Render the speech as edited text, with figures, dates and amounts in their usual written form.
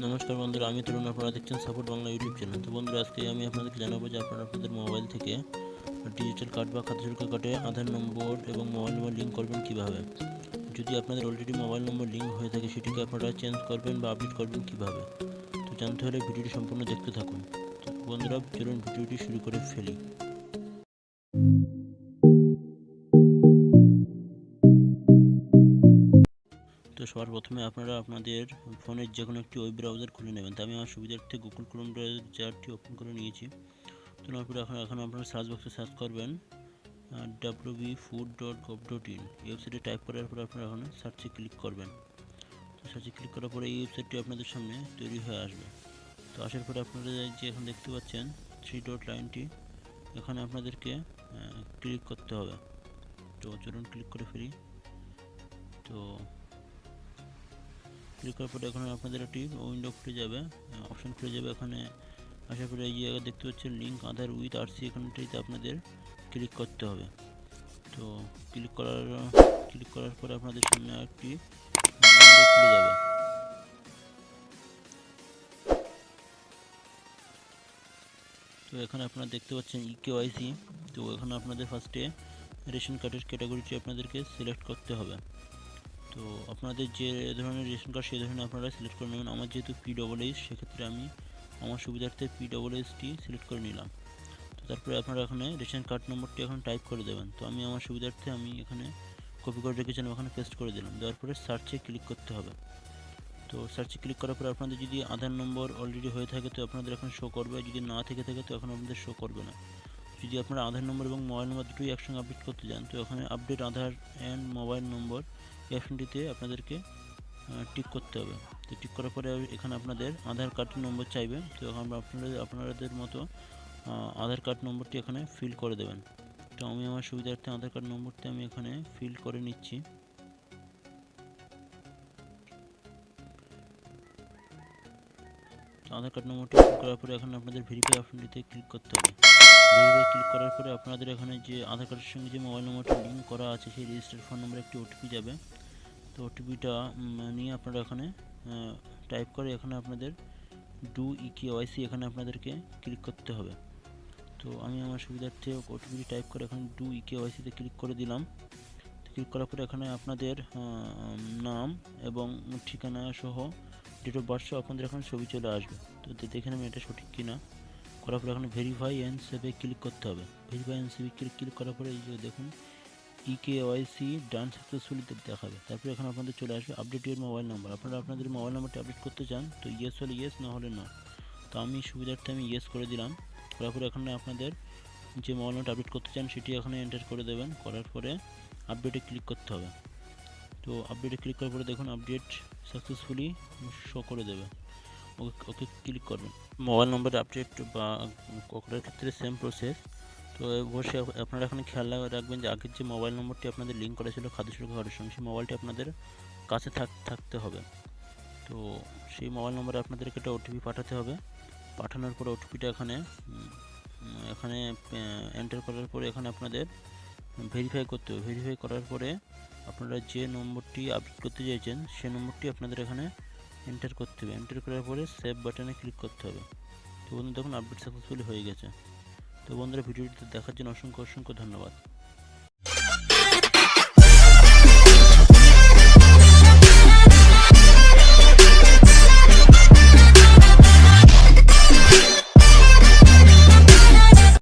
নমস্কার বন্ধুরা, আমি তরুণ। আপনারা দেখছেন সাপোর্ট বাংলা ইউটিউব চ্যানেল। তো বন্ধুরা, আজকে আমি আপনাদেরকে জানাবো যে আপনারা আপনাদের মোবাইল থেকে ডিজিটাল কার্ড বা খাদ্য সুরক্ষা কার্ডে আধার নম্বর এবং মোবাইল নম্বর লিঙ্ক করবেন কীভাবে। যদি আপনাদের অলরেডি মোবাইল নম্বর লিঙ্ক হয়ে থাকে, সেটিকে আপনারা চেঞ্জ করবেন বা আপডেট করবেন কীভাবে। তো জানতে হলে ভিডিওটি সম্পূর্ণ দেখতে থাকুন। তো বন্ধুরা, চলুন ভিডিওটি শুরু করে ফেলি। তো সবার প্রথমে আপনারা আপনাদের ফোনের যে কোনো একটি ওয়েব ব্রাউজার খুলে নেবেন। তো আমি আমার সুবিধার্থে গুগল ক্রোম ব্রাউজারটি ওপেন করে নিয়েছি। তো তারপরে এখন আপনারা সার্চ বক্সে সার্চ করবেন www.food.gov.in। এই ওয়েবসাইটে টাইপ করার পরে আপনারা এখানে সার্চে ক্লিক করবেন। তো সার্চে ক্লিক করার পরে এই ওয়েবসাইটটি আপনাদের সামনে তৈরি হয়ে আসবে। তো আসার পরে আপনারা যে এখন দেখতে পাচ্ছেন 3 ডট লাইনটি, এখানে আপনাদেরকে ক্লিক করতে হবে। তো চলুন ক্লিক করে ফেলি। তো ক্লিক করার পরে এখানে আপনাদের একটি উইন্ডো খুলে যাবে, অপশন খুলে যাবে। এখানে আসার পরে এই জায়গায় দেখতে পাচ্ছেন লিঙ্ক আধার উইথ আরসি, এখানটাতে আপনাদের ক্লিক করতে হবে। তো ক্লিক করার পরে আপনাদের সামনে একটি উইন্ডো খুলে যাবে। তো এখানে আপনারা দেখতে পাচ্ছেন ইকেওয়াইসি। তো এখানে আপনাদের ফার্স্টে রেশন কার্ডের ক্যাটাগরিটি আপনাদেরকে সিলেক্ট করতে হবে। তো আপনাদের যে ধরনের রেশন কার্ড সেই ধরনের আপনারা সিলেক্ট করে নেবেন। আমার যেহেতু PWS, সেক্ষেত্রে আমি আমার সুবিধার্থে PWSটি সিলেক্ট করে নিলাম। তো তারপরে আপনারা এখানে রেশন কার্ড নম্বরটি এখন টাইপ করে দেবেন। তো আমি আমার সুবিধার্থে আমি এখানে কপি করে রেখেছিলাম, এখানে পেস্ট করে দিলাম। দেওয়ার পরে সার্চে ক্লিক করতে হবে। তো সার্চে ক্লিক করার পরে আপনাদের যদি আধার নম্বর অলরেডি হয়ে থাকে তো আপনাদের এখন শো করবে, যদি না থেকে থাকে তো এখন আপনাদের শো করবে না। যদি আপনারা আধার নম্বর এবং মোবাইল নম্বর দুটোই একসঙ্গে আপডেট করতে চান, তো এখানে আপডেট আধার অ্যান্ড মোবাইল নম্বর এই অপশনটিতে আপনাদেরকে টিক করতে হবে। তো টিক করার পরে এখানে আপনাদের আধার কার্ডের নম্বর চাইবে। তো এখন আপনাদের মতো আধার কার্ড নম্বরটি এখানে ফিল করে দেবেন। তো আমি আমার সুবিধার্থে আধার কার্ড নম্বরটি আমি এখানে ফিল করে নিচ্ছি। আধার কার্ড নম্বরটি ফিল করার পরে এখন আপনাদের ভেরিফাই অপশনটিতে ক্লিক করতে হবে। ভেরিফাই ক্লিক করার পরে আপনাদের এখানে যে আধার কার্ডের সঙ্গে যে মোবাইল নম্বরটি লিঙ্ক করা আছে সেই রেজিস্টার্ড ফোন নম্বরে একটি ওটিপি যাবে। তো ওটিপিটা নিয়ে আপনারা এখানে টাইপ করে এখানে আপনাদের ডু ইকেওয়াইসি এখানে আপনাদেরকে ক্লিক করতে হবে। তো আমি আমার সুবিধার্থে ওটিপি টাইপ করে এখানে ডু ইকেওয়াইসিতে ক্লিক করে দিলাম। ক্লিক করার পরে এখানে আপনাদের নাম এবং ঠিকানা সহ ডেট অফ বার্থ সহ আপনাদের এখানে ছবি চলে আসবে। তো দেখে নেবেন এটা সঠিক কিনা। করার পরে এখানে ভেরিফাই অ্যান্ড সেভে ক্লিক করতে হবে। ভেরিফাই অ্যান্ড সেভে ক্লিক করার পরে এই যে দেখুন ইকেওয়াইসি ডান সাকসেসফুলি দেখাবে। তারপরে এখানে আপনাদের চলে আসবে আপডেট ইউর মোবাইল নাম্বার। আপনারা আপনাদের মোবাইল নাম্বারটি আপডেট করতে চান তো ইয়েস হলে ইয়েস, না হলে না। তো আমি সুবিধার্থে আমি ইয়েস করে দিলাম। করার পরে এখানে আপনাদের যে মোবাইল নাম্বারটা আপডেট করতে চান সেটি এখানে এন্টার করে দেবেন। করার পরে আপডেটে ক্লিক করতে হবে। তো আপডেটে ক্লিক করার পরে দেখুন আপডেট সাকসেসফুলি শো করে দেবে। ওকে ক্লিক করবেন। মোবাইল নম্বরে আপডেট বা করার ক্ষেত্রে সেম প্রসেস। তো অবশ্যই আপনারা এখানে খেয়াল রাখবেন যে আগের যে মোবাইল নম্বরটি আপনাদের লিঙ্ক করা ছিল খাদ্য সুরক্ষা কার্ডের সঙ্গে, সেই মোবাইলটি আপনাদের কাছে থাকতে হবে। তো সেই মোবাইল নম্বরে আপনাদেরকে একটা ওটিপি পাঠাতে হবে। পাঠানোর পরে ওটিপিটা এখানে এন্টার করার পরে এখানে আপনাদের ভেরিফাই করতে হবে। ভেরিফাই করার পরে আপনারা যে নম্বরটি আপডেট করতে চাইছেন সেই নম্বরটি আপনাদের এখানে এন্টার করতে হবে। এন্টার করার পরে সেভ বাটনে ক্লিক করতে হবে। তো বন্ধুরা দেখুন আপডেট সাকসেসফুলি হয়ে গেছে। তো বন্ধুরা ভিডিওটি দেখার জন্য অসংখ্য ধন্যবাদ।